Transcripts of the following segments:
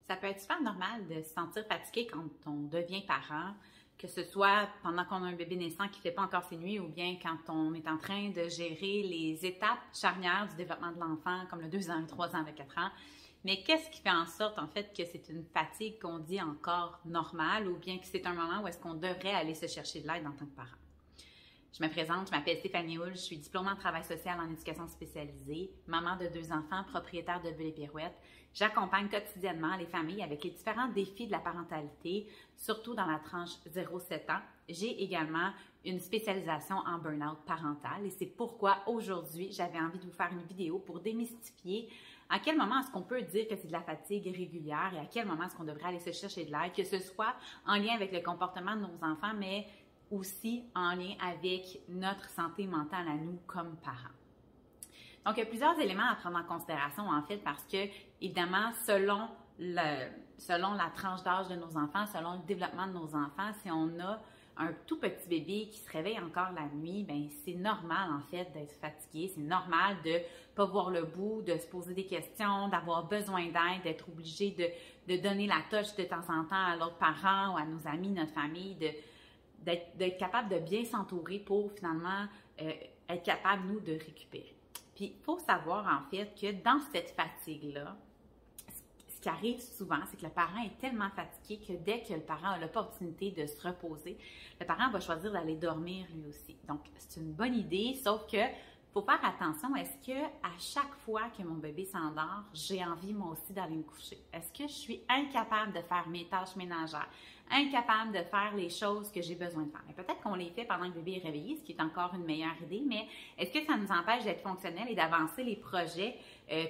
Ça peut être super normal de se sentir fatigué quand on devient parent, que ce soit pendant qu'on a un bébé naissant qui ne fait pas encore ses nuits ou bien quand on est en train de gérer les étapes charnières du développement de l'enfant, comme le 2 ans, le 3 ans, le 4 ans. Mais qu'est-ce qui fait en sorte, en fait, que c'est une fatigue qu'on dit encore normale ou bien que c'est un moment où est-ce qu'on devrait aller se chercher de l'aide en tant que parent? Je me présente, je m'appelle Stéphanie Hull, je suis diplômée en travail social en éducation spécialisée, maman de 2 enfants, propriétaire de Bulle et Pirouette. J'accompagne quotidiennement les familles avec les différents défis de la parentalité, surtout dans la tranche 0-7 ans. J'ai également une spécialisation en burn-out parental et c'est pourquoi aujourd'hui, j'avais envie de vous faire une vidéo pour démystifier à quel moment est-ce qu'on peut dire que c'est de la fatigue régulière et à quel moment est-ce qu'on devrait aller se chercher de l'aide, que ce soit en lien avec le comportement de nos enfants, mais aussi en lien avec notre santé mentale à nous comme parents. Donc, il y a plusieurs éléments à prendre en considération, en fait, parce que, évidemment, selon la tranche d'âge de nos enfants, selon le développement de nos enfants, si on a un tout petit bébé qui se réveille encore la nuit, bien, c'est normal, en fait, d'être fatigué. C'est normal de ne pas voir le bout, de se poser des questions, d'avoir besoin d'aide, d'être obligé de donner la touche de temps en temps à l'autre parent ou à nos amis, notre famille, d'être capable de bien s'entourer pour finalement être capable, nous, de récupérer. Puis, il faut savoir, en fait, que dans cette fatigue-là, ce qui arrive souvent, c'est que le parent est tellement fatigué que dès que le parent a l'opportunité de se reposer, le parent va choisir d'aller dormir lui aussi. Donc, c'est une bonne idée, sauf que faut faire attention, est-ce que à chaque fois que mon bébé s'endort, j'ai envie moi aussi d'aller me coucher? Est-ce que je suis incapable de faire mes tâches ménagères, incapable de faire les choses que j'ai besoin de faire? Et peut-être qu'on les fait pendant que le bébé est réveillé, ce qui est encore une meilleure idée, mais est-ce que ça nous empêche d'être fonctionnel et d'avancer les projets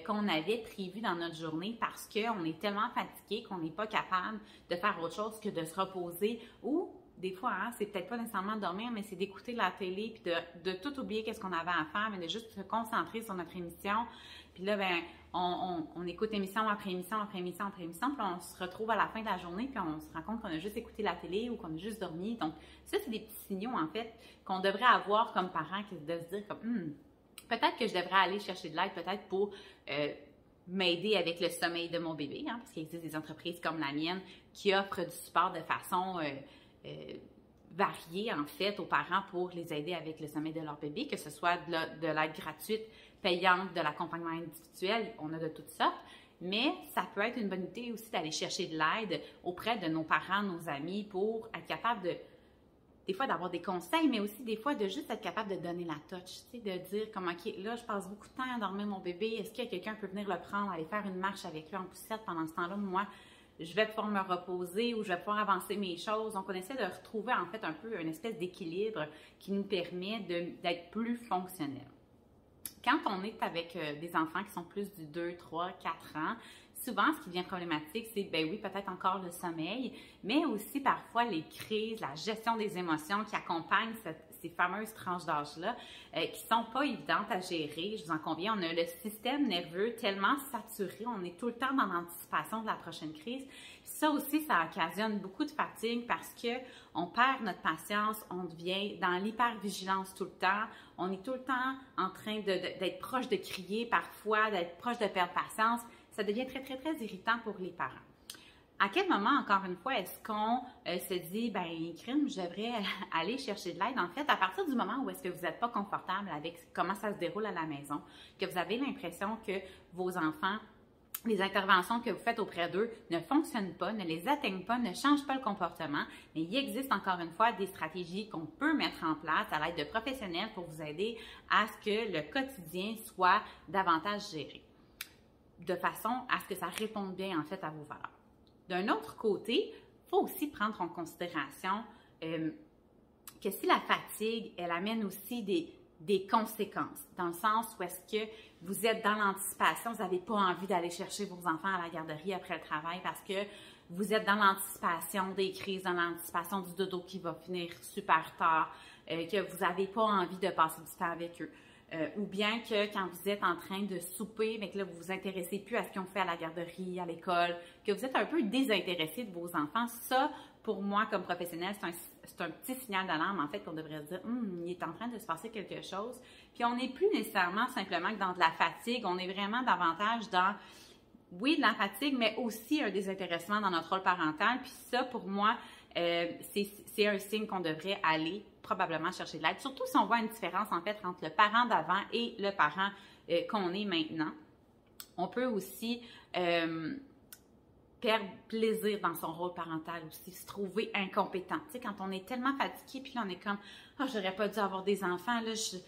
qu'on avait prévus dans notre journée parce qu'on est tellement fatigué qu'on n'est pas capable de faire autre chose que de se reposer ou des fois, hein, c'est peut-être pas nécessairement de dormir, mais c'est d'écouter la télé puis de tout oublier qu'est-ce qu'on avait à faire, mais de juste se concentrer sur notre émission. Puis là, ben, on écoute émission après émission après émission après émission, puis on se retrouve à la fin de la journée, puis on se rend compte qu'on a juste écouté la télé ou qu'on a juste dormi. Donc, ça, c'est des petits signaux, en fait, qu'on devrait avoir comme parents, de se dire comme, peut-être que je devrais aller chercher de l'aide, peut-être pour m'aider avec le sommeil de mon bébé, hein, parce qu'il existe des entreprises comme la mienne qui offrent du support de façon varier en fait aux parents pour les aider avec le sommeil de leur bébé, que ce soit de l'aide gratuite, payante, de l'accompagnement individuel, on a de toutes sortes, mais ça peut être une bonne idée aussi d'aller chercher de l'aide auprès de nos parents, nos amis pour être capable des fois d'avoir des conseils, mais aussi des fois de juste être capable de donner la touch, tu sais, de dire comme ok, là je passe beaucoup de temps à dormir mon bébé, est-ce que quelqu'un peut venir le prendre, aller faire une marche avec lui en poussette pendant ce temps-là, moi je vais pouvoir me reposer ou je vais pouvoir avancer mes choses. Donc, on essaie de retrouver en fait un peu une espèce d'équilibre qui nous permet d'être plus fonctionnel. Quand on est avec des enfants qui sont plus du 2, 3, 4 ans, souvent, ce qui devient problématique, c'est, ben oui, peut-être encore le sommeil, mais aussi parfois les crises, la gestion des émotions qui accompagnent ces fameuses tranches d'âge-là, qui sont pas évidentes à gérer. Je vous en conviens, on a le système nerveux tellement saturé, on est tout le temps dans l'anticipation de la prochaine crise. Ça aussi, ça occasionne beaucoup de fatigue parce que on perd notre patience, on devient dans l'hypervigilance tout le temps, on est tout le temps en train d'être proche de crier parfois, d'être proche de perdre patience. Ça devient très, très, très irritant pour les parents. À quel moment, encore une fois, est-ce qu'on se dit, ben, crime, je devrais aller chercher de l'aide? En fait, à partir du moment où est-ce que vous n'êtes pas confortable avec comment ça se déroule à la maison, que vous avez l'impression que vos enfants, les interventions que vous faites auprès d'eux ne fonctionnent pas, ne les atteignent pas, ne changent pas le comportement, mais il existe encore une fois des stratégies qu'on peut mettre en place à l'aide de professionnels pour vous aider à ce que le quotidien soit davantage géré, de façon à ce que ça réponde bien en fait à vos valeurs. D'un autre côté, il faut aussi prendre en considération que si la fatigue, elle amène aussi des conséquences, dans le sens où est-ce que vous êtes dans l'anticipation, vous n'avez pas envie d'aller chercher vos enfants à la garderie après le travail parce que vous êtes dans l'anticipation des crises, dans l'anticipation du dodo qui va finir super tard, que vous n'avez pas envie de passer du temps avec eux. Ou bien que quand vous êtes en train de souper, mais que là, vous vous intéressez plus à ce qu'ils ont fait à la garderie, à l'école, que vous êtes un peu désintéressé de vos enfants, ça, pour moi, comme professionnel, c'est un petit signal d'alarme, en fait, qu'on devrait se dire, il est en train de se passer quelque chose. Puis on n'est plus nécessairement simplement que dans de la fatigue, on est vraiment davantage dans oui, de la fatigue, mais aussi un désintéressement dans notre rôle parental. Puis ça, pour moi, c'est un signe qu'on devrait aller probablement chercher de l'aide. Surtout si on voit une différence, en fait, entre le parent d'avant et le parent qu'on est maintenant. On peut aussi perdre plaisir dans son rôle parental aussi, se trouver incompétent. Tu sais, quand on est tellement fatigué, puis là, on est comme « Ah, j'aurais pas dû avoir des enfants, là, je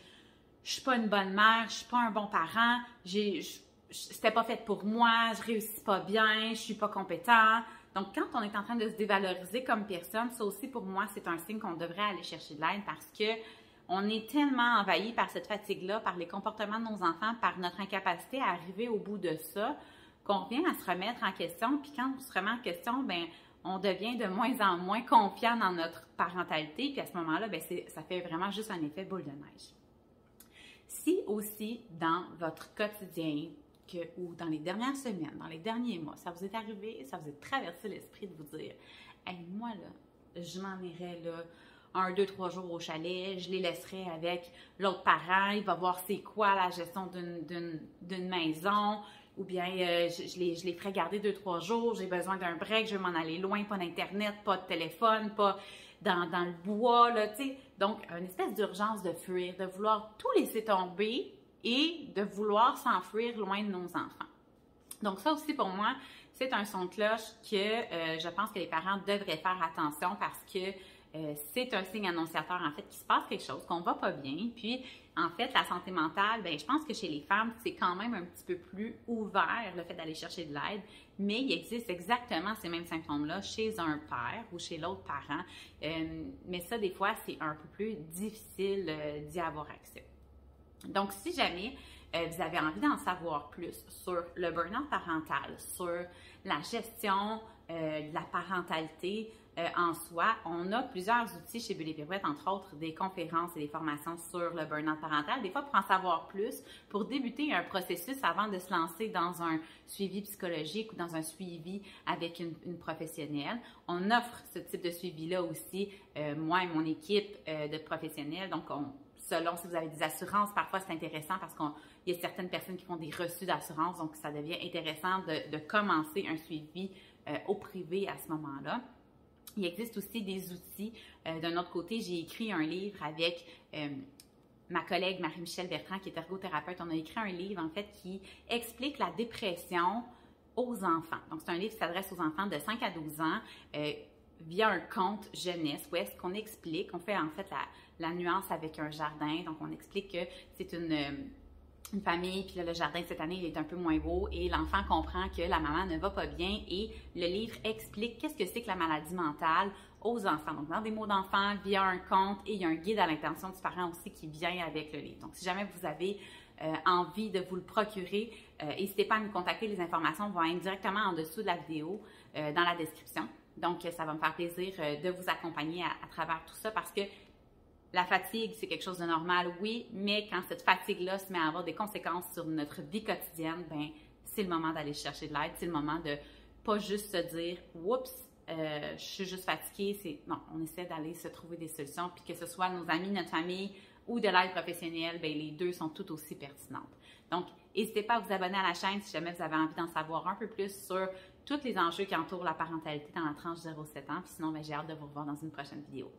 suis pas une bonne mère, je suis pas un bon parent, c'était pas fait pour moi, je réussis pas bien, je suis pas compétent. » Donc, quand on est en train de se dévaloriser comme personne, ça aussi, pour moi, c'est un signe qu'on devrait aller chercher de l'aide parce que on est tellement envahi par cette fatigue-là, par les comportements de nos enfants, par notre incapacité à arriver au bout de ça, qu'on revient à se remettre en question. Puis quand on se remet en question, bien, on devient de moins en moins confiant dans notre parentalité. Puis à ce moment-là, bien, ça fait vraiment juste un effet boule de neige. Si aussi, dans votre quotidien, ou dans les dernières semaines, dans les derniers mois, ça vous est arrivé, ça vous est traversé l'esprit de vous dire « Hey, moi, là, je m'en irais, là, 1, 2, 3 jours au chalet, je les laisserai avec l'autre parent, il va voir c'est quoi la gestion d'une maison, ou bien je les ferai garder 2, 3 jours, j'ai besoin d'un break, je veux m'en aller loin, pas d'internet, pas de téléphone, pas dans le bois, là, tu sais. » Donc, une espèce d'urgence de fuir, de vouloir tout laisser tomber et de vouloir s'enfuir loin de nos enfants. Donc, ça aussi, pour moi, c'est un son de cloche que je pense que les parents devraient faire attention parce que c'est un signe annonciateur, en fait, qu'il se passe quelque chose, qu'on va pas bien. Puis, en fait, la santé mentale, bien, je pense que chez les femmes, c'est quand même un petit peu plus ouvert, le fait d'aller chercher de l'aide, mais il existe exactement ces mêmes symptômes-là chez un père ou chez l'autre parent. Mais ça, des fois, c'est un peu plus difficile d'y avoir accès. Donc, si jamais vous avez envie d'en savoir plus sur le burn-out parental, sur la gestion de la parentalité en soi, on a plusieurs outils chez Bulle et Pirouette, entre autres des conférences et des formations sur le burn-out parental. Des fois, pour en savoir plus, pour débuter un processus avant de se lancer dans un suivi psychologique ou dans un suivi avec une professionnelle. On offre ce type de suivi-là aussi, moi et mon équipe de professionnels. Donc, selon si vous avez des assurances, parfois c'est intéressant parce qu'il y a certaines personnes qui font des reçus d'assurance, donc ça devient intéressant de commencer un suivi au privé à ce moment-là. Il existe aussi des outils. D'un autre côté, j'ai écrit un livre avec ma collègue Marie-Michelle Bertrand, qui est ergothérapeute. On a écrit un livre, en fait, qui explique la dépression aux enfants. Donc, c'est un livre qui s'adresse aux enfants de 5 à 12 ans via un conte jeunesse où est-ce qu'on explique, on fait en fait la nuance avec un jardin. Donc, on explique que c'est une famille, puis là, le jardin cette année, il est un peu moins beau et l'enfant comprend que la maman ne va pas bien et le livre explique qu'est-ce que c'est que la maladie mentale aux enfants. Donc, dans des mots d'enfant, via un conte et il y a un guide à l'intention du parent aussi qui vient avec le livre. Donc, si jamais vous avez envie de vous le procurer, n'hésitez pas à me contacter. Les informations vont être directement en dessous de la vidéo, dans la description. Donc, ça va me faire plaisir de vous accompagner à travers tout ça parce que la fatigue, c'est quelque chose de normal, oui, mais quand cette fatigue-là se met à avoir des conséquences sur notre vie quotidienne, bien, c'est le moment d'aller chercher de l'aide, c'est le moment de pas juste se dire « Oups, je suis juste fatiguée ». Non, on essaie d'aller se trouver des solutions, puis que ce soit nos amis, notre famille ou de l'aide professionnelle, bien, les deux sont tout aussi pertinentes. Donc, n'hésitez pas à vous abonner à la chaîne si jamais vous avez envie d'en savoir un peu plus sur tous les enjeux qui entourent la parentalité dans la tranche 0-7 ans. Puis sinon, bien, j'ai hâte de vous revoir dans une prochaine vidéo.